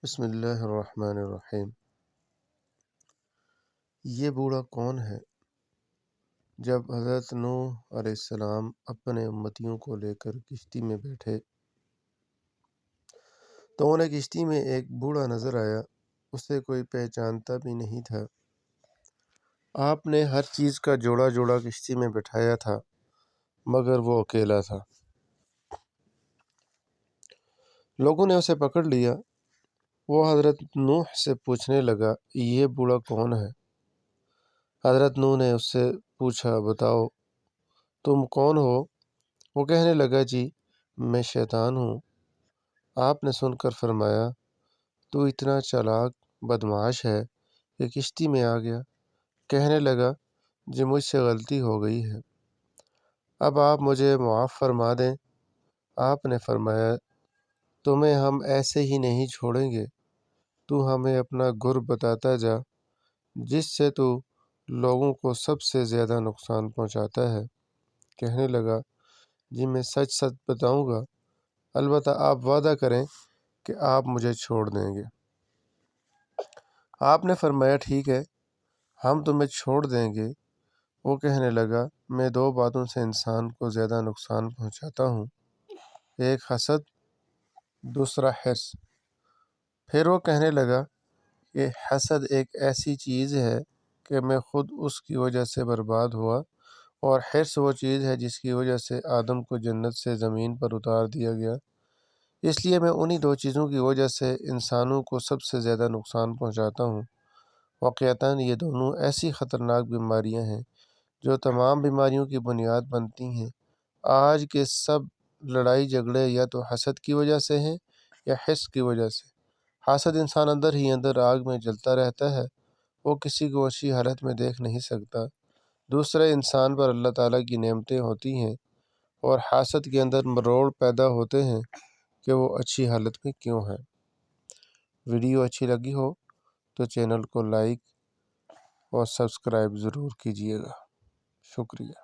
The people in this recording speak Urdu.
بسم اللہ الرحمن الرحیم۔ یہ بوڑھا کون ہے؟ جب حضرت نوح علیہ السلام اپنے امتیوں کو لے کر کشتی میں بیٹھے تو انہیں کشتی میں ایک بوڑھا نظر آیا۔ اسے کوئی پہچانتا بھی نہیں تھا۔ آپ نے ہر چیز کا جوڑا جوڑا کشتی میں بٹھایا تھا مگر وہ اکیلا تھا۔ لوگوں نے اسے پکڑ لیا۔ وہ حضرت نوح سے پوچھنے لگا، یہ بوڑھا کون ہے؟ حضرت نوح نے اس سے پوچھا، بتاؤ تم کون ہو؟ وہ کہنے لگا، جی میں شیطان ہوں۔ آپ نے سن کر فرمایا، تو اتنا چالاک بدمعاش ہے کہ کشتی میں آ گیا۔ کہنے لگا، جی مجھ سے غلطی ہو گئی ہے، اب آپ مجھے معاف فرما دیں۔ آپ نے فرمایا، تمہیں ہم ایسے ہی نہیں چھوڑیں گے، تو ہمیں اپنا گر بتاتا جا جس سے تو لوگوں کو سب سے زیادہ نقصان پہنچاتا ہے۔ کہنے لگا، جی میں سچ سچ بتاؤں گا، البتہ آپ وعدہ کریں کہ آپ مجھے چھوڑ دیں گے۔ آپ نے فرمایا، ٹھیک ہے ہم تمہیں چھوڑ دیں گے۔ وہ کہنے لگا، میں دو باتوں سے انسان کو زیادہ نقصان پہنچاتا ہوں، ایک حسد، دوسرا حرص۔ پھر وہ کہنے لگا کہ حسد ایک ایسی چیز ہے کہ میں خود اس کی وجہ سے برباد ہوا، اور حرص وہ چیز ہے جس کی وجہ سے آدم کو جنت سے زمین پر اتار دیا گیا۔ اس لیے میں انہی دو چیزوں کی وجہ سے انسانوں کو سب سے زیادہ نقصان پہنچاتا ہوں۔ واقعتاً یہ دونوں ایسی خطرناک بیماریاں ہیں جو تمام بیماریوں کی بنیاد بنتی ہیں۔ آج کے سب لڑائی جھگڑے یا تو حسد کی وجہ سے ہیں یا حرص کی وجہ سے۔ حاسد انسان اندر ہی اندر آگ میں جلتا رہتا ہے، وہ کسی کو اچھی حالت میں دیکھ نہیں سکتا۔ دوسرے انسان پر اللہ تعالیٰ کی نعمتیں ہوتی ہیں اور حاسد کے اندر مروڑ پیدا ہوتے ہیں کہ وہ اچھی حالت میں کیوں ہے۔ ویڈیو اچھی لگی ہو تو چینل کو لائک اور سبسکرائب ضرور کیجیے گا۔ شکریہ۔